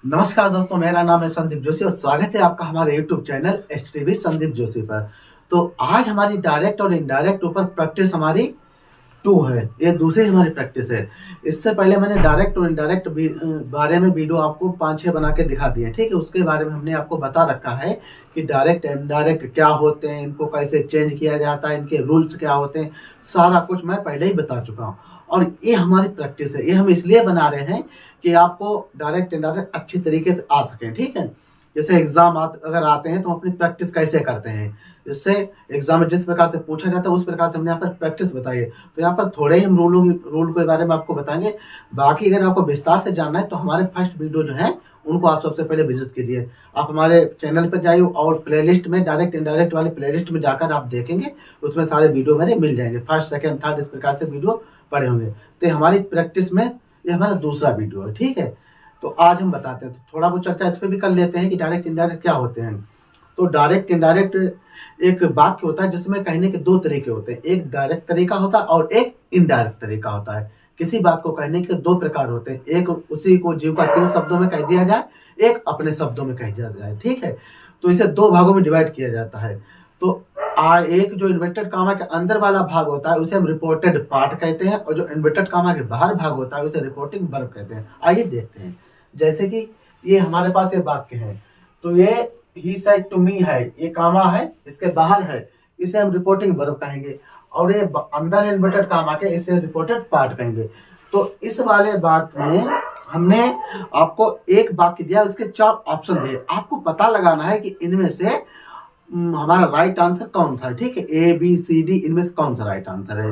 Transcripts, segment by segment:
नमस्कार दोस्तों, मेरा नाम है संदीप जोशी और स्वागत है आपका हमारे YouTube channel HTV Sandeep Joshi पर। तो आज हमारी डायरेक्ट और इनडायरेक्ट ऊपर प्रैक्टिस हमारी 2 है। ये दूसरी हमारी प्रैक्टिस है। इससे पहले मैंने डायरेक्ट और इनडायरेक्ट बारे में वीडियो आपको 5-6 बना के दिखा दिए, ठीक है। उसके बारे में हमने आपको बता रखा है कि डायरेक्ट इनडायरेक्ट क्या होते हैं, इनको कैसे चेंज किया जाता है, इनके रूल्स क्या होते हैं, सारा कुछ मैं पहले ही बता चुका हूँ। और ये हमारी प्रैक्टिस है। ये हम इसलिए बना रहे हैं कि आपको डायरेक्ट इनडायरेक्ट अच्छी तरीके से आ सके, ठीक है। जैसे एग्जाम अगर आते हैं तो अपनी प्रैक्टिस कैसे करते हैं, जिससे एग्जाम में जिस प्रकार से पूछा जाता है उस प्रकार से हमने यहाँ पर प्रैक्टिस बताई है। तो यहाँ पर थोड़े ही हम रूल के बारे में आपको बताएंगे। बाकी अगर आपको विस्तार से जानना है तो हमारे फर्स्ट वीडियो जो है उनको आप सबसे पहले विजिट कीजिए। आप हमारे चैनल पर जाइए और प्लेलिस्ट में डायरेक्ट इनडायरेक्ट वाले प्लेलिस्ट में जाकर आप देखेंगे, उसमें सारे वीडियो मेरे मिल जाएंगे। फर्स्ट, सेकंड, थर्ड इस प्रकार से वीडियो पड़े होंगे। तो हमारी प्रैक्टिस में ये हमारा दूसरा वीडियो है, ठीक है। तो आज हम बताते हैं, तो थोड़ा बहुत चर्चा इस पर भी कर लेते हैं कि डायरेक्ट इनडायरेक्ट क्या होते हैं। तो डायरेक्ट इनडायरेक्ट एक वाक्य होता है जिसमें कहने के 2 तरीके होते हैं। एक डायरेक्ट तरीका होता है और एक इनडायरेक्ट तरीका होता है। किसी बात को कहने के 2 प्रकार होते हैं। एक उसी को जीव का तीव्र शब्दों में कह दिया जाए, एक अपने शब्दों में कह दिया जाए, ठीक है। तो इसे 2 भागों में डिवाइड किया जाता है। तो एक जो इन्वर्टेड कामा के अंदर वाला भाग होता है उसे हम रिपोर्टेड पार्ट कहते हैं, और जो इन्वर्टेड कामा के बाहर भाग होता है उसे रिपोर्टिंग वर्ब कहते हैं। आइए देखते हैं। जैसे कि ये हमारे पास ये वाक्य है, तो ये ही सेड टू मी है, ये कामा है, इसके बाहर है, इसे हम रिपोर्टिंग वर्ब कहेंगे। और ये अंदर है इन्वर्टेड कामा के, इसे रिपोर्टेड पार्ट कहेंगे। तो इस वाले वाक्य में हमने आपको एक वाक्य दिया, उसके 4 ऑप्शन दिए। आपको पता लगाना है कि इनमें से हमारा राइट आंसर कौन सा है, ठीक है। A, B, C, D इनमें से कौन सा राइट आंसर है।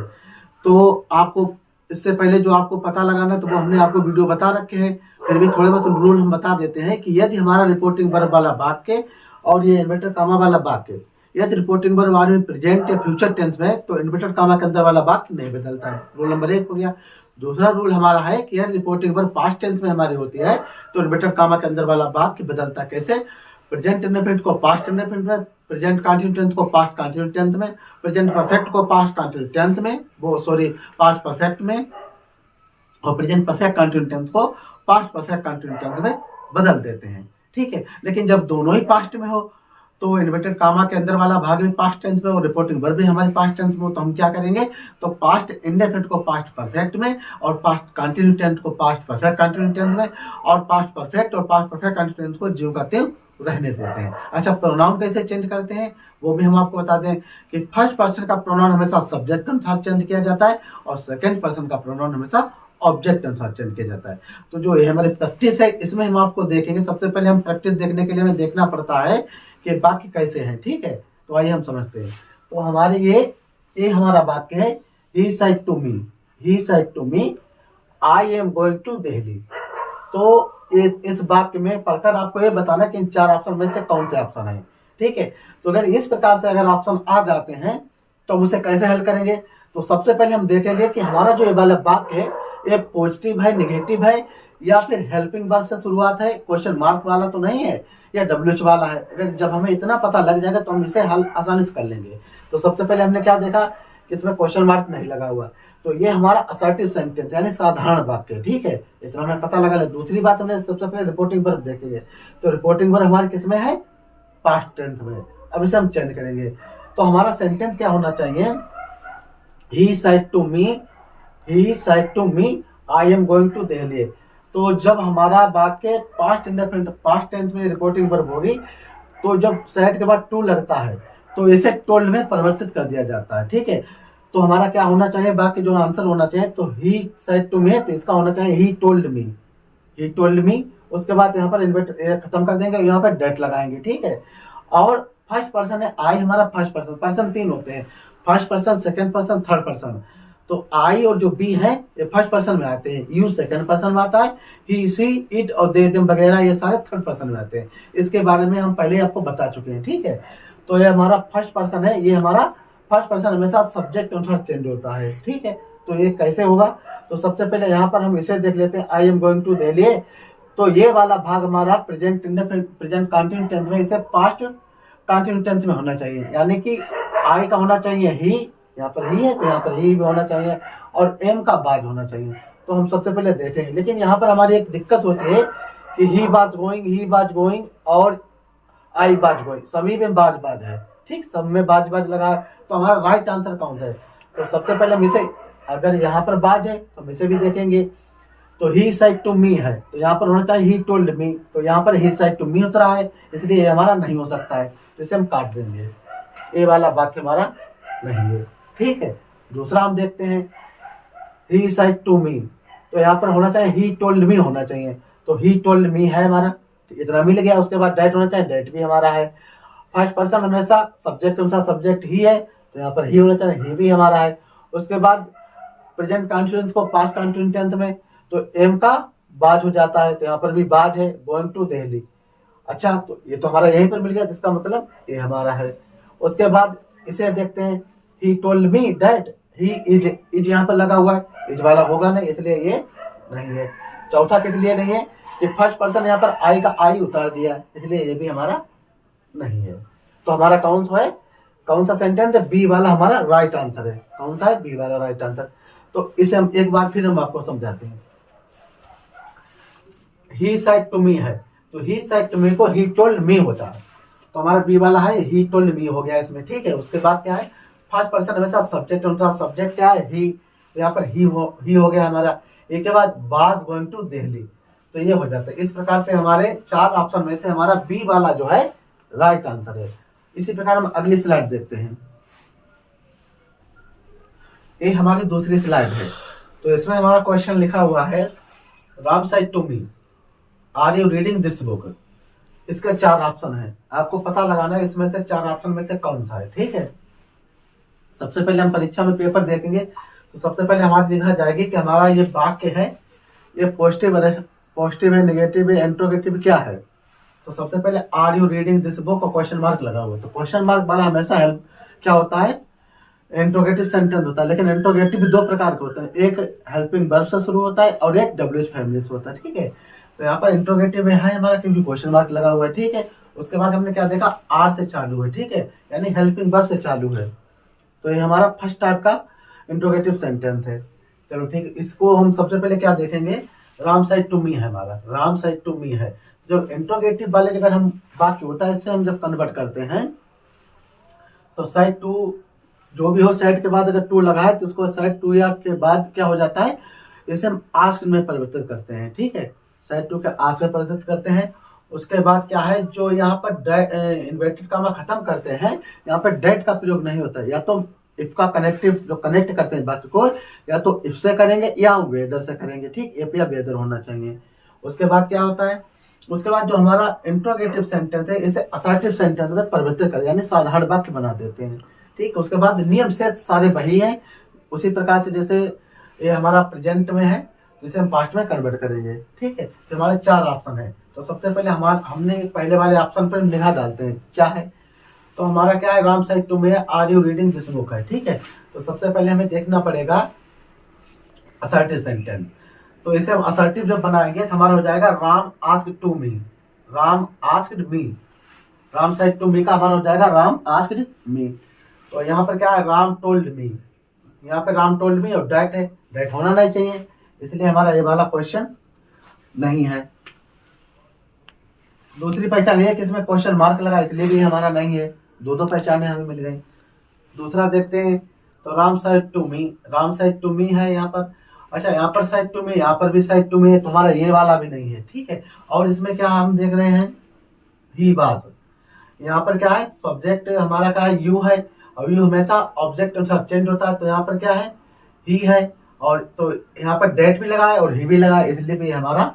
तो आपको इससे पहले जो आपको पता लगाना है तो वो हमने आपको वीडियो बता रखे हैं। फिर भी थोड़े बहुत रूल हम बता देते हैं कि यदि हमारा रिपोर्टिंग वर्ब वाला वाक्य और ये इन्वर्टेड कामा वाला वाक्य यदि रिपोर्टिंग वर्ब में प्रेजेंट या फ्यूचर टेंस में, तो इन्वर्टेड कामा के अंदर वाला वाक्य नहीं बदलता है। रूल नंबर 1 हो गया। दूसरा रूल हमारा है कि यदि रिपोर्टिंग वर्ब पास्ट टेंस में हमारी होती है तो इन्वर्टेड कामा के अंदर वाला वाक्य बदलता है। कैसे? प्रेजेंट इंडेफिनिट को पास्ट इंडेफिनिट में, प्रेजेंट कंटिन्यूस टेंस को पास्ट कंटिन्यूस टेंस में, प्रेजेंट परफेक्ट को पास्ट कंटिन्यूस टेंस में, पास्ट परफेक्ट में, और प्रेजेंट परफेक्ट कंटिन्यूस टेंस को पास्ट परफेक्ट कंटिन्यूस टेंस में बदल देते हैं, ठीक है। लेकिन जब दोनों ही पास्ट में हो तो इन्वर्टेड कामा के अंदर वाला भाग भी पास्ट टेंस में और रिपोर्टिंग वर्ब भी हमारी पास्ट टेंस में हो, तो हम क्या करेंगे, तो पास्ट इंडेफिनिट को पास्ट परफेक्ट में, और पास्ट कंटिन्यूस टेंस को पास्ट परफेक्ट कंटिन्यूस टेंस में, और पास्ट परफेक्ट और पास्ट परफेक्ट कंटिन्यूस टेंस को ज्यों का त्यों रहने देते हैं। अच्छा, प्रोनाउन कैसे चेंज करते हैं वो भी हम आपको बता दें कि फर्स्ट पर्सन का प्रोनाउन हमेशा सब्जेक्ट के अनुसार चेंज किया जाता है और सेकंड पर्सन का प्रोनाउन हमेशा ऑब्जेक्ट के अनुसार चेंज किया जाता है। तो जो ये हमारी प्रैक्टिस है इसमें हम आपको देखेंगे। सबसे पहले हम प्रैक्टिस देखने के लिए हमें देखना पड़ता है कि वाक्य कैसे हैं, ठीक है। तो आइए हम समझते हैं। तो हमारे ये हमारा वाक्य है, he said to me, he said to me I am going to Delhi. तो इस वाक्य में पढ़कर आपको ये बताना कि इन 4 ऑप्शन में से कौन से ऑप्शन है, ठीक है। तो अगर इस प्रकार से अगर ऑप्शन आ जाते हैं तो हम उसे कैसे हल करेंगे। तो सबसे पहले हम देखेंगे कि हमारा जो ये वाला वाक्य है ये पॉजिटिव है, नेगेटिव है, या फिर हेल्पिंग वर्ब से शुरुआत है, क्वेश्चन मार्क वाला तो नहीं है, या WH वाला है। अगर जब हमें इतना पता लग जाएगा तो हम इसे हल आसानी से कर लेंगे। तो सबसे पहले हमने क्या देखा कि इसमें क्वेश्चन मार्क नहीं लगा हुआ, तो ये हमारा असर्टिव सेंटेंस यानी साधारण वाक्य, ठीक है। इतना हमें पता लगा। दूसरी बात हमने सबसे पहले रिपोर्टिंग वर्ब देखेंगे। तो रिपोर्टिंग वर्ब हमारे किसमें है, पास्ट टेंस में। अब इसे हम चेंज करेंगे। तो हमारा सेंटेंस क्या होना चाहिए, he said to me, he said to me I am going to Delhi. तो जब हमारा वाक्य पास्ट इंडेफिनिट पास्ट टेंस में रिपोर्टिंग वर्ब होगी, तो जब सेड के बाद टू लगता है तो इसे टोल्ड में परिवर्तित कर दिया जाता है, ठीक है। तो हमारा क्या होना चाहिए, बाकी जो आंसर होना चाहिए, तो ही सेड टू मी, तो इसका होना चाहिए he told me, he told me. उसके बाद यहाँ पर इन्वर्ट खत्म कर देंगे, यहाँ पर डेट लगाएंगे, ठीक है। और फर्स्ट पर्सन है आई, हमारा फर्स्ट पर्सन, पर्सन 3 होते हैं, first person, second person, third person. तो आई और जो बी है ये फर्स्ट पर्सन में आते हैं, यू सेकंड पर्सन में आता है, ही सी इट और दे देम वगैरह ये सारे थर्ड पर्सन में आते हैं। इसके बारे में हम पहले आपको बता चुके हैं, ठीक है। तो ये हमारा फर्स्ट पर्सन है, ये हमारा फर्स्ट पर्सन हमेशा सब्जेक्ट अनुसार चेंज होता है, ठीक है। तो ये कैसे होगा, तो सबसे पहले यहाँ पर हम इसे देख लेते हैं, I am going to Delhi. तो ये वाला भाग हमारा प्रेजेंट कंटिन्यूस टेंस में, इसे पास्ट कंटिन्यूस टेंस में होना चाहिए, यानी कि आई का होना चाहिए ही, यहाँ पर ही है तो यहाँ पर ही भी होना चाहिए, और एम का बाद होना चाहिए। तो हम सबसे पहले देखेंगे। लेकिन यहाँ पर हमारी एक दिक्कत होती है कि ही वाज गोइंग और आई वाज गोइंग, सभी में बाज बाज है, ठीक, सब में बाज बाज लगा, तो हमारा राइट आंसर कौन सा है? तो सबसे पहले हम इसे, अगर यहाँ पर बाज है तो हम इसे भी देखेंगे। तो ही साइड टू मी है, तो यहाँ पर होना चाहिए ही टोल्ड मी, तो यहाँ पर ही साइड टू मी उतरा है, इसलिए ये हमारा नहीं हो सकता है, तो इसे हम काट देंगे, ये वाला वाक्य हमारा नहीं है, ठीक है। दूसरा हम देखते हैं ही साइड टू मी, तो यहाँ पर होना चाहिए ही टोल्ड मी होना चाहिए, तो ही टोल्ड मी है हमारा, तो इतना मिल गया। उसके बाद डेट होना चाहिए, डेट भी हमारा है। फर्स्ट पर्सन हमेशा सब्जेक्ट अनुसार सब्जेक्ट ही है, तो यहाँ पर ही होना चाहिए, ही भी हमारा है। उसके बाद प्रेजेंट कंटीन्यूअस को पास्ट कंटीन्यूअस टेंस में, तो एम का बाज हो जाता है, तो यहाँ पर भी बाज है, गोइंग टू दिल्ली। अच्छा, तो ये तो हमारा यहीं पर मिल गया, जिसका मतलब ये हमारा है। उसके बाद इसे देखते हैं, he told me that he is यहाँ पर लगा हुआ है, इज वाला होगा नहीं, इसलिए ये नहीं है। चौथा किस लिए नहीं है कि फर्स्ट पर्सन यहाँ पर आई का आई उतार दिया, इसलिए ये भी हमारा नहीं है। तो हमारा कौन सा सेंटेंस है? बी वाला हमारा राइट आंसर है। कौन सा है? बी वाला राइट आंसर। तो इसे हम एक बार फिर हम आपको समझाते हैं। ही साइड टू मी है, तो ही साइड टू मी को ही टोल्ड मी होता है, तो हमारा बी वाला है, ही टोल्ड मी हो गया इसमें, ठीक है। उसके बाद क्या है? फर्स्ट पर्सन हमेशा सब्जेक्ट अनुसार सब्जेक्ट क्या है? ही, तो यहाँ पर ही हो गया हमारा। एक के बाद वाज गोइंग टू दिल्ली, तो ये हो जाता है। इस प्रकार से हमारे 4 ऑप्शन में से हमारा बी वाला जो है राइट आंसर है। इसी प्रकार हम अगली स्लाइड देखते हैं। ये हमारी दूसरी स्लाइड है, तो इसमें हमारा क्वेश्चन लिखा हुआ है, Ram said to me, are you reading this book. इसके 4 ऑप्शन है, आपको पता लगाना है इसमें से 4 ऑप्शन में से कौन सा है, ठीक है। सबसे पहले हम परीक्षा में पेपर देखेंगे, तो सबसे पहले हमारी लिखा जाएगी कि हमारा ये वाक्य है, ये पॉजिटिव है, नेगेटिव है, इंट्रोगेटिव क्या है। तो सबसे पहले are you reading this book और क्वेश्चन मार्क लगा हुआ है, तो क्वेश्चन मार्क वाला हमेशा हेल्प क्या होता है? इंट्रोगेटिव सेंटेंस होता है। लेकिन इंट्रोगेटिव 2 प्रकार के होते हैं, एक हेल्पिंग वर्ब से शुरू होता है और एक डब्ल्यूएच फैमिली से होता है, ठीक है। तो यहाँ पर इंट्रोगेटिव में है हमारा, क्योंकि क्वेश्चन मार्क लगा हुआ है, ठीक है। उसके बाद हमने क्या देखा? आर से चालू है, ठीक है, यानी हेल्पिंग वर्ब से चालू है। तो ये हमारा फर्स्ट टाइप का इंट्रोगेटिव सेंटेंस है। चलो ठीक है, इसको हम सबसे पहले क्या देखेंगे? राम साइड टू मी है हमारा, राम साइड टू मी है। जब इंट्रोगेटिव वाले अगर हम वाक्य होता है, इससे हम जब कन्वर्ट करते हैं, तो साइड टू जो भी हो, साइड के बाद अगर टू लगा है तो उसको साइड टू या के बाद क्या हो जाता है? इसे हम आस्क में परिवर्तित करते हैं, ठीक है। साइड टू के आस्क में परिवर्तित करते हैं। उसके बाद क्या है? जो यहाँ पर इन्वर्टेड कामा खत्म करते हैं, यहाँ पर डेट का प्रयोग नहीं होता है। या तो इफ का कनेक्टिव जो कनेक्ट करते हैं वाक्य को, या तो इफ से करेंगे या वेदर से करेंगे, ठीक, इफ या वेदर होना चाहिए। उसके बाद क्या होता है? उसके बाद जो हमारा इंट्रोगेटिव सेंटेंस है, इसे असर्टिव सेंटेंस में परिवर्तित कर, यानी साधारण वाक्य बना देते हैं, ठीक। उसके बाद नियम से सारे वही है, उसी प्रकार से जैसे ये हमारा प्रेजेंट में है, जिसे हम पास्ट में कन्वर्ट करेंगे, ठीक है। तो हमारे 4 ऑप्शन है। तो सबसे पहले हमने पहले वाले ऑप्शन पर निगाह डालते हैं, क्या है? तो हमारा क्या है? Ram said to me, are you reading this book है, ठीक है। तो सबसे पहले हमें देखना पड़ेगा असर्टिव सेंटेंस। तो इसे हम असर्टिव जब बनाएंगे तो हमारा हो जाएगा Ram asked to me, Ram asked me. Ram said to me का हमारा हो जाएगा राम आस्क्ड मी। तो यहाँ पर क्या है? राम टोल्ड मी, यहाँ पे राम टोल्ड मी और डेट है, डेट होना नहीं चाहिए, इसलिए हमारा ये वाला क्वेश्चन नहीं है। दूसरी पहचान ये है कि इसमें क्वेश्चन मार्क लगा, इसलिए भी हमारा नहीं है। 2 पहचाने हमें मिल गई। दूसरा देखते हैं, तो Ram said to me, Ram said to me है यहाँ पर। अच्छा, यहाँ पर साइड टू मी, यहाँ पर भी साइड टू मी है, तो हमारा ये वाला भी नहीं है, ठीक है। और इसमें क्या हम देख रहे हैं? ही वाज, यहाँ पर क्या है? सब्जेक्ट हमारा क्या है? यू है, और यू हमेशा ऑब्जेक्ट अनुसार चेंज होता है, तो यहाँ पर क्या है? ही है, और तो यहाँ पर डेट भी लगा है और ही भी लगा है, इसलिए भी हमारा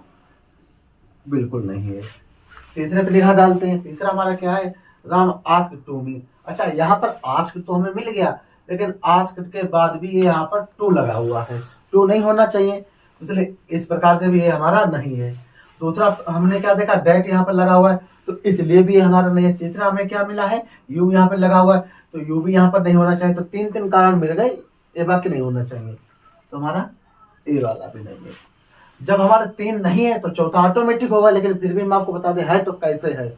बिल्कुल नहीं है। तीसरे पे लिखा डालते हैं। तीसरा हमारा क्या है? Ram asked to me. अच्छा, यहाँ पर आस्क्ड तो हमें मिल गया, लेकिन आस्क्ड के बाद भी ये यहाँ पर टू लगा हुआ है, टू नहीं होना चाहिए, इसलिए इस प्रकार से भी ये हमारा नहीं है। दूसरा हमने क्या देखा? डेट यहाँ पर लगा हुआ है, तो इसलिए भी ये हमारा नहीं है। तीसरा हमें क्या मिला है? यू यहाँ पर लगा हुआ है, तो यू भी यहाँ पर नहीं होना चाहिए। तो 3 कारण मिल गए, ये वाक्य नहीं होना चाहिए, तो हमारा ए वाला भी नहीं है। जब हमारा 3 नहीं है तो चौथा ऑटोमेटिक होगा, लेकिन फिर भी हम आपको बता दें है तो कैसे है।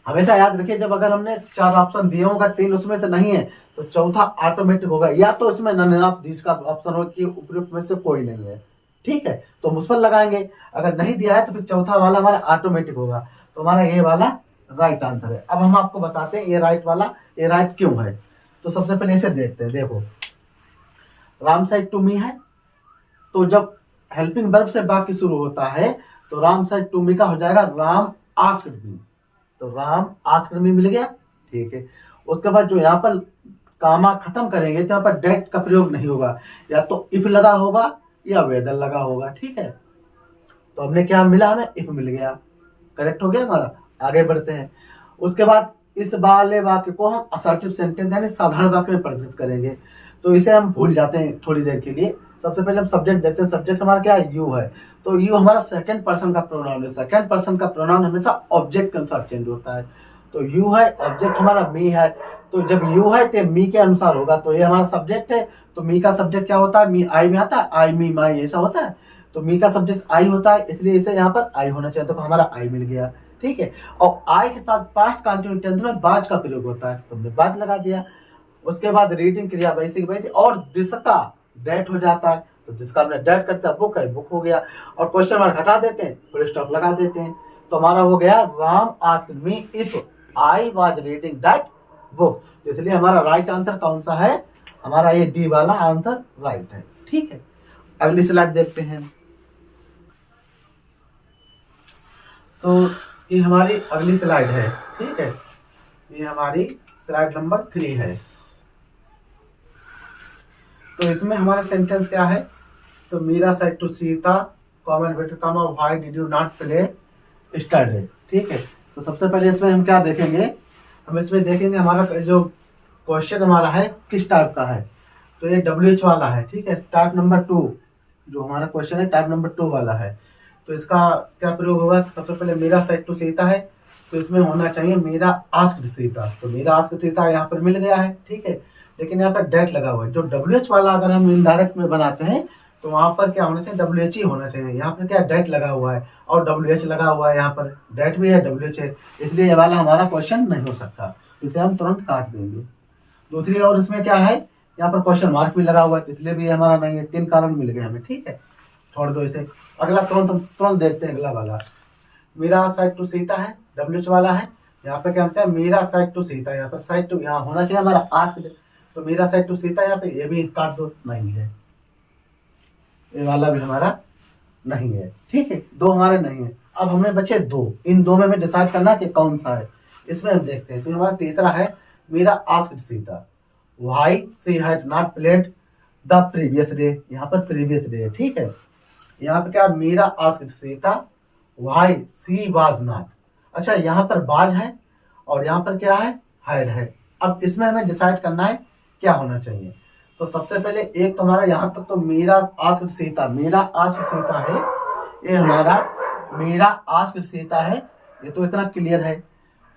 हमेशा याद रखिए, जब अगर हमने 4 ऑप्शन दिए होगा, 3 उसमें से नहीं है, तो चौथा ऑटोमेटिक होगा, या तो इसमें नन ऑफ दिस का ऑप्शन हो कि उपयुक्त में से कोई नहीं है, ठीक है, तो हम उस पर लगाएंगे। अगर नहीं दिया है तो फिर चौथा वाला हमारा ऑटोमेटिक होगा, तो हमारा ये वाला राइट आंसर है। अब हम आपको बताते हैं ये राइट वाला ये राइट क्यों है। तो सबसे पहले इसे देखते हैं। देखो, राम साइड टू मी है, तो जब हेल्पिंग वर्ब से वाक्य शुरू होता है तो राम साइड टू मी का हो जाएगा राम आस्क्ड मी, तो राम आस्क्ड मी मिल गया। ठीक है, उसके बाद जो यहाँ पर कामा खत्म करेंगे तो यहाँ पर डेट का प्रयोग नहीं होगा, या तो इफ लगा होगा या वेदर लगा होगा। ठीक है, तो हमने क्या मिला, हमें इफ मिल गया, करेक्ट हो गया हमारा। आगे बढ़ते हैं। उसके बाद इस वाले वाक्य को हम असर्टिव सेंटेंस यानी साधारण वाक्य में परिवर्तित करेंगे, तो इसे हम भूल जाते हैं थोड़ी देर के लिए। सबसे पहले हम सब्जेक्ट देखते हैं। सब्जेक्ट हमारा क्या है, यू है, तो यू हमारा सेकंड पर्सन का प्रोनाउन है। सेकंड पर्सन का प्रोनाउन हमेशा ऑब्जेक्ट के अनुसार चेंज होता है, तो यू है, ऑब्जेक्ट हमारा मी है, तो जब यू है तो मी के अनुसार होगा, तो ये हमारा सब्जेक्ट है। तो मी का सब्जेक्ट क्या होता है, मी आई में आता है, आई मी माई ऐसा होता है, तो मी का सब्जेक्ट आई होता है, इसलिए इसे यहाँ पर आई होना चाहिए, तो हमारा आई मिल गया। ठीक है, और आई के साथ पास्ट कंटिन्यूस टेंस में बाज का प्रयोग होता है, तो हमने बाज लगा दिया। उसके बाद रीडिंग क्रिया वैसी की वैसी, और जिसका डेट हो जाता है, तो जिसका हमने डेट करते हैं बुक है, बुक हो गया, और क्वेश्चन मार्क हटा देते हैं, फुल स्टॉप लगा देते हैं, तो हमारा हो गया Ram asked me if I was reading that book. इसलिए हमारा राइट आंसर कौन सा है, हमारा ये डी वाला आंसर राइट है। ठीक है, अगली स्लाइड देखते हैं। तो ये हमारी अगली स्लाइड है। ठीक है, ये हमारी स्लाइड नंबर 3 है। तो इसमें हमारा सेंटेंस क्या है, तो Meera said to Sita comma वेटर comma why did you not play study. ठीक है, तो सबसे पहले इसमें हम क्या देखेंगे, हम इसमें देखेंगे हमारा जो क्वेश्चन हमारा है किस टाइप का है, तो ये WH वाला है। ठीक है, टाइप नंबर 2 जो हमारा क्वेश्चन है टाइप नंबर 2 वाला है, तो इसका क्या प्रयोग होगा, सबसे पहले मेरा सेड टू सीता है, तो इसमें होना चाहिए मेरा आस्क्ड सीता, तो मेरा आस्क्ड सीता यहाँ पर मिल गया है। ठीक है, लेकिन यहाँ पर डेट लगा हुआ है। जो WH वाला अगर हम इनडायरेक्ट में बनाते हैं तो वहां पर क्या होना चाहिए, WH ही होना चाहिए। यहाँ पर क्या डेट लगा हुआ है और WH लगा हुआ है, यहाँ पर डेट भी है WH है, इसलिए ये वाला हमारा क्वेश्चन नहीं हो सकता, इसे हम तुरंत काट देंगे। दूसरी और इसमें क्या है, यहाँ पर क्वेश्चन मार्क भी लगा हुआ है, इसलिए भी हमारा नहीं है। 3 कारण मिल गए हमें। ठीक है, छोड़ दो इसे। अगला तुरंत देखते हैं। अगला वाला मेरा साइड टू सीता है, WH वाला है। यहाँ पे क्या होता है, मेरा साइड टू सीता, यहाँ पर साइड टू यहाँ होना चाहिए हमारा आस्क्ड, तो मेरा साइड टू सीता यहाँ पे, ये भी काट दो, नहीं है, ये वाला भी हमारा नहीं है। ठीक है, 2 हमारे नहीं है। अब हमें बचे 2, इन 2 में हमें डिसाइड करना कि कौन सा है। इसमें हम देखते हैं। तो हमारा तीसरा है मेरा asked Sita why she had not played the previous day, यहाँ पर प्रीवियस डे है। ठीक है, यहाँ पे क्या, मेरा asked Sita why she was not, अच्छा यहाँ पर बाज है और यहाँ पर क्या है, हैड है। अब इसमें हमें डिसाइड करना है क्या होना चाहिए। तो सबसे पहले एक तो हमारा यहाँ तक तो मेरा आस्क्ड सीता, मेरा आस्क्ड सीता है, ये हमारा मेरा आस्क्ड सीता है, ये तो इतना क्लियर है।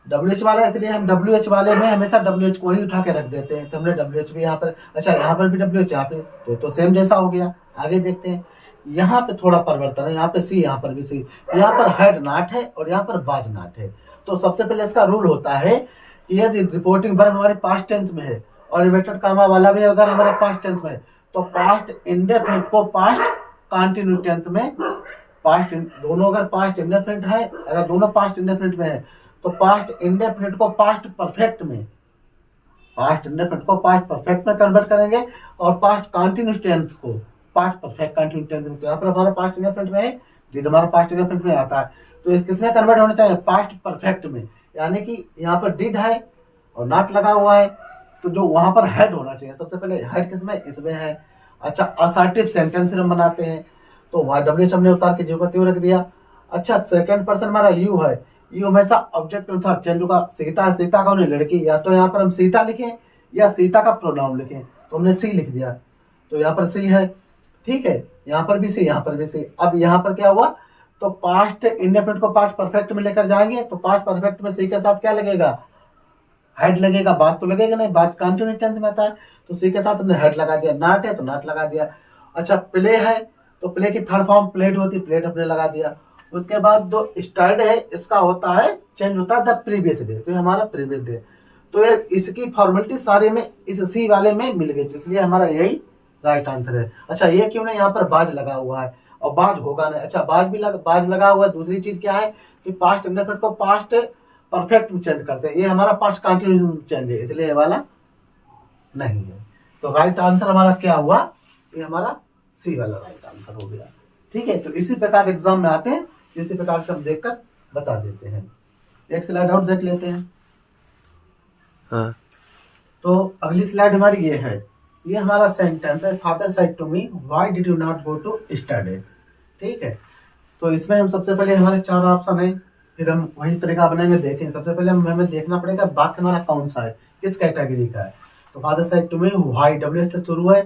WH वाला, इसलिए हम WH वाले में हमेशा WH को ही उठा के रख देते हैं, तो हमने WH भी यहाँ पर, अच्छा यहाँ पर भी WH, यहाँ पे तो सेम जैसा हो गया। आगे देखते हैं, यहाँ पे थोड़ा परिवर्तन है, यहाँ पे सी, यहाँ पर भी सी, यहाँ पर हैड नाट है और यहाँ पर बाज नाट है। तो सबसे पहले इसका रूल होता है कि यदि रिपोर्टिंग वर्ब हमारे पास्ट टेंस में है और इन्वर्टेड कामा वाला भी अगर हमारे पास्ट टेंस में है, तो पास्ट इंडेफिनिट को पास्ट कंटिन्यूस टेंस में, पास्ट दोनों अगर पास्ट इंडेफिनिट है, अगर दोनों पास्ट इंडेफिनिट में है तो पास्ट इंडेफिनिट को पास्ट परफेक्ट में, पास्ट इंडेफिनिट को पास्ट परफेक्ट में कन्वर्ट करेंगे और पास्ट कंटिन्यूस टेंस को पास्ट परफेक्ट कंटिन्यूस टेंस में। तो यहाँ पर हमारा पास्ट इंडेफिनिट में है, डिड हमारा पास्ट इंडेफिनिट में आता है, तो इस किसमें कन्वर्ट होना चाहिए, पास्ट परफेक्ट में, यानी कि यहाँ पर डिड है और नॉट लगा हुआ है, तो जो वहां पर हेड होना चाहिए। सबसे पहले हेड किसमें, इसमें है। अच्छा, असर्टिव सेंटेंस फिर हम बनाते हैं, तो WH हमने उतार के जीव का रख दिया। अच्छा, सेकंड पर्सन हमारा यू है, यू हमेशा ऑब्जेक्ट के अनुसार चेंज होगा। सीता है, सीता कौन है, लड़की, या तो यहाँ पर हम सीता लिखें या सीता का प्रोनाउन लिखें, तो हमने सी लिख दिया, तो यहाँ पर सी है। ठीक है, यहाँ पर भी सी, यहाँ पर भी सी। अब यहाँ पर क्या हुआ, तो पास्ट इंडेफिनिट को पास्ट परफेक्ट में लेकर जाएंगे, तो पास्ट परफेक्ट में सी के साथ क्या लगेगा, हेड लगेगा, बात तो लगेगा नहीं, बात कंटिन्यूस टेंस में आता है, तो सी के साथ हमने हेड लगा दिया। नॉट है तो नॉट लगा दिया। अच्छा, प्ले है तो प्ले की थर्ड फॉर्म प्लेट होती है, प्लेट हमने लगा दिया। उसके बाद जो स्टर्ड है इसका होता है, चेंज होता है द प्रीवियस डे, तो ये हमारा प्रीवियस डे, तो ये इसकी फॉर्मेलिटी सारे में इस सी वाले में मिल गई, इसलिए हमारा यही राइट आंसर है। अच्छा, ये क्यों नहीं, यहाँ पर बाज लगा हुआ है और बाज होगा नहीं। अच्छा बाज लगा हुआ है। दूसरी चीज क्या है कि पास्ट इंडेफिनिट को पास्ट परफेक्ट में चेंज करते हैं, ये हमारा पास्ट कंटिन्यूस चेंज है, इसलिए ये वाला नहीं है। तो राइट आंसर हमारा क्या हुआ, ये हमारा सी वाला राइट आंसर हो गया। ठीक है, तो इसी प्रकार एग्जाम में आते हैं, इसी प्रकार से हम देखकर बता देते हैं। एक स्लाइड और देख लेते हैं। हाँ। तो अगली स्लाइड हमारी ये है, ये हमारा सेंटेंस है, father said to me why did you not go to study. ठीक है, तो इसमें हम सबसे पहले हमारे 4 ऑप्शन है, फिर हम वही तरीका बनाएंगे। देखें, सबसे पहले हमें देखना पड़ेगा वाक्य हमारा कौन सा है, किस कैटेगरी का है। तो father said to me why W से शुरू है,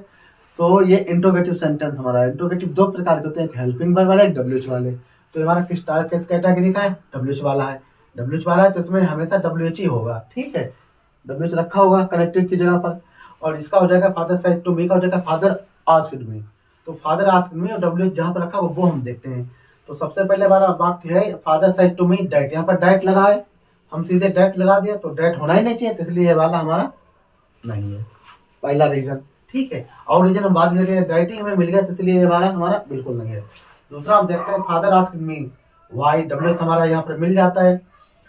तो ये इंट्रोगेटिव सेंटेंस हमारा है। इंट्रोगेटिव 2 प्रकार के होते हैं, एक हेल्पिंग वर्ब वाला, एक डब्ल्यूएच वाले। तो हमारा किस कैटेगरी का है, डब्ल्यूएच वाला है। डब्ल्यूएच वाला है तो इसमें हमेशा डब्ल्यूएच ही होगा। ठीक है, डब्ल्यूएच रखा होगा कनेक्टिव की जगह पर, और इसका हो जाएगा फादर सेड टू मी का हो जाएगा फादर आस्क्ड मी। तो फादर आस्क्ड मी और डब्ल्यूएच जहाँ पर रखा वो हम देखते हैं। तो सबसे पहले हमारा वाक्य है father said to me that, यहाँ पर डैट लगा है, हम सीधे डैट लगा दिया, तो डैट होना ही नहीं चाहिए, तो इसलिए ये वाला हमारा नहीं है, पहला रीजन। ठीक है, और रीजन हम बाद में देखेंगे, राइटिंग हमें मिल गया तो इसलिए ये वाला हमारा बिल्कुल नहीं है। दूसरा हम देखते हैं father asked me why, WH हमारा यहाँ पर मिल जाता है।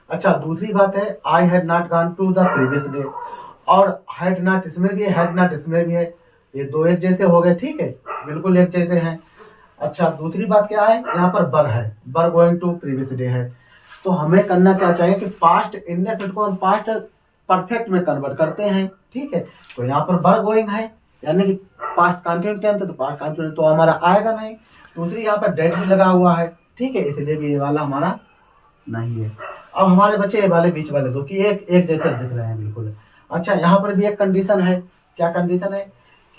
अच्छा, दूसरी बात है I had not gone to the previous day, और हैड नॉट इसमें भी है, हैड नॉट इसमें भी है, ये 2 एक जैसे हो गए। ठीक है, बिल्कुल एक जैसे हैं। अच्छा, दूसरी बात क्या है, यहाँ पर बर है, बर गोइंग टू प्रीवियस डे है, तो हमें करना क्या चाहिए कि पास्ट इंडेफिनिट को हम पास्ट परफेक्ट में कन्वर्ट करते हैं। ठीक है, तो यहाँ पर बर गोइंग है, यानी कि पास्ट कंटिन्यूस टेंस है, तो पास्ट कंटिन्यूस तो हमारा आएगा नहीं। दूसरी यहाँ पर डेट भी लगा हुआ है। ठीक है, इसलिए भी ये वाला हमारा नहीं है। अब हमारे बच्चे ये वाले बीच वाले दो कि एक जैसे दिख रहे हैं बिल्कुल। अच्छा, यहाँ पर भी एक कंडीशन है, क्या कंडीशन है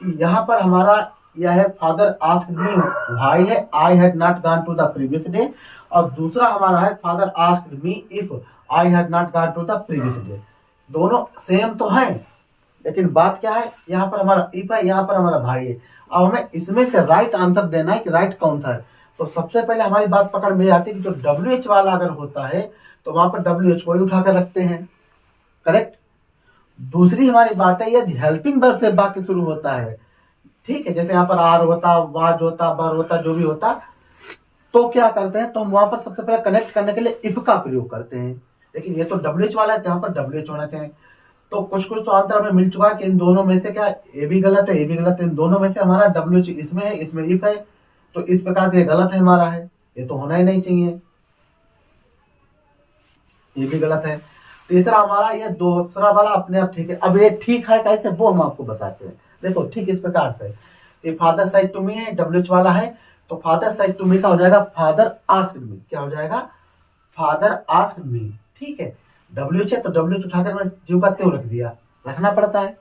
कि यहाँ पर हमारा यह है फादर आस्क्ड मी व्हाई है, I had not gone to the previous day, और दूसरा हमारा है father asked me if I had not gone to the previous day. दोनों सेम तो है, लेकिन बात क्या है, यहाँ पर हमारा इफ है, यहाँ पर हमारा भाई है। अब हमें इसमें से राइट आंसर देना है कि राइट कौन सा है। तो सबसे पहले हमारी बात पकड़ में आती है कि जो डब्ल्यूएच वाला अगर होता है तो वहां पर डब्ल्यूएच को ही उठाकर रखते हैं, करेक्ट। दूसरी हमारी बात है यदि हेल्पिंग वर्ब से वाक्य शुरू होता है, ठीक है, जैसे यहाँ पर आर होता, वाज होता, बर होता, जो भी होता, तो क्या करते हैं, तो हम वहां पर सबसे पहले कनेक्ट करने के लिए इफ का प्रयोग करते हैं। लेकिन ये तो डब्ल्यूएच वाला है, यहाँ पर डब्ल्यूएच होना चाहिए। तो कुछ तो आंसर हमें मिल चुका है कि इन दोनों में से क्या ए भी गलत है, ए भी गलत है, इन दोनों में से हमारा डब्ल्यूएच इसमें है, इसमें इफ है, तो इस प्रकार से ये गलत है हमारा है, ये तो होना ही नहीं चाहिए, ये भी गलत है। तीसरा हमारा ये दूसरा वाला अपने आप ठीक है। अब ये ठीक है कैसे, वो हम आपको बताते हैं। देखो, ठीक इस प्रकार से, ये फादर सेड टू मी है, डब्ल्यूएच वाला है, तो फादर सेड टू मी का हो जाएगा फादर आस्क्ड मी। क्या हो जाएगा, फादर आस्क्ड मी। ठीक है, डब्ल्यूएच है तो डब्ल्यूएच उठाकर मैं जीव का त्यों रख दिया, रखना पड़ता है।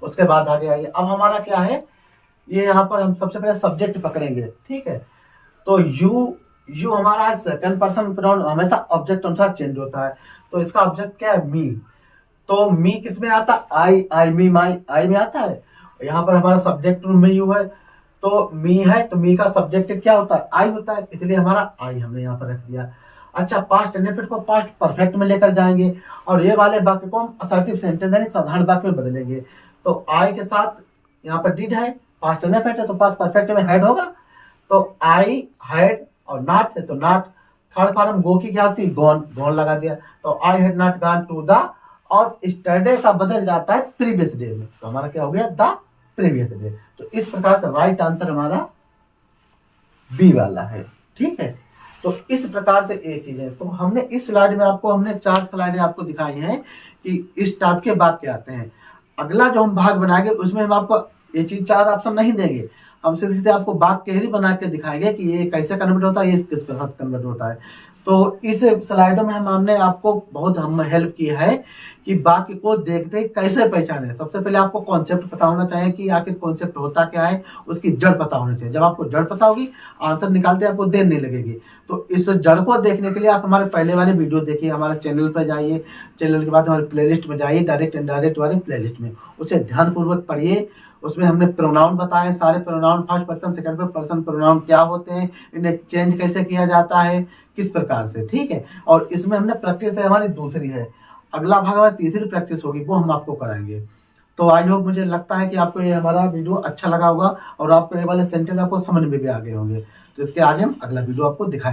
उसके बाद आगे आइए, अब हमारा क्या है, ये यहाँ पर हम सबसे पहले सब्जेक्ट पकड़ेंगे। ठीक है, तो यू हमारा सेकंड पर्सन प्रोनाउन हमेशा ऑब्जेक्ट अनुसार चेंज होता है, तो इसका ऑब्जेक्ट क्या है, मी। तो मी किस में आता है, आई मी माई, आई में आता है। यहाँ पर हमारा सब्जेक्ट में यू है, तो मी है, तो मी का सब्जेक्ट क्या होता है, आई होता है, इसलिए हमारा आई हमने यहाँ पर रख दिया। अच्छा, पास्ट इंडेफिनिट को पास्ट परफेक्ट में लेकर जाएंगे, और ये वाले वाक्य को हम असर्टिव सेंटेंस यानी साधारण वाक्य में बदलेंगे। तो आई के साथ यहाँ पर डिड है, पास्ट इंडेफिनिट है, तो पास्ट परफेक्ट में हैड होगा, तो आई हैड, और नॉट है तो नॉट। थर्ड फॉर्म गो की क्या होती है, गॉन, गॉन लगा दिया, तो I had not gone to the, और स्टरडे का बदल जाता है प्रीवियस डे में, तो हमारा क्या हो गया, द प्रीवियस डे। तो इस प्रकार से राइट आंसर हमारा बी वाला है। ठीक है, तो इस प्रकार से ये चीजें, तो हमने इस स्लाइड में आपको, हमने 4 स्लाइडें आपको दिखाई हैं कि इस टाइप के वाक्य आते हैं। अगला जो हम भाग बनाएंगे उसमें हम आपको ये चीज 4 ऑप्शन नहीं देंगे, हम सीधे आपको वाक्य ही बना के दिखाएंगे कि ये कैसे कन्वर्ट होता है, ये किस प्रकार कन्वर्ट होता है। तो इस स्लाइडों में हमने आपको बहुत हेल्प की है कि वाक्य को देखते कैसे पहचाने। सबसे पहले आपको कॉन्सेप्ट पता होना चाहिए कि आखिर कॉन्सेप्ट होता क्या है, उसकी जड़ पता होनी चाहिए। जब आपको जड़ पता होगी, आंसर निकालते आपको देर नहीं लगेगी। तो इस जड़ को देखने के लिए आप हमारे पहले वाले वीडियो देखिए, हमारे चैनल पर जाइए, चैनल के बाद हमारे प्लेलिस्ट में जाइए, डायरेक्ट इनडायरेक्ट वाले प्लेलिस्ट में, उसे ध्यानपूर्वक पढ़िए। उसमें हमने प्रोनाउन बताए, सारे pronoun, first person second person pronoun क्या होते हैं, इन्हें चेंज कैसे किया जाता है, किस प्रकार से। ठीक है, और इसमें हमने प्रैक्टिस है हमारी दूसरी है, अगला भाग हमारी तीसरी प्रैक्टिस होगी, वो हम आपको कराएंगे। तो आई होप, मुझे लगता है कि आपको ये हमारा वीडियो अच्छा लगा होगा और आपको ये वाले सेंटेंस आपको समझ में भी आ गए होंगे। तो इसके आगे हम अगला वीडियो आपको दिखाएंगे।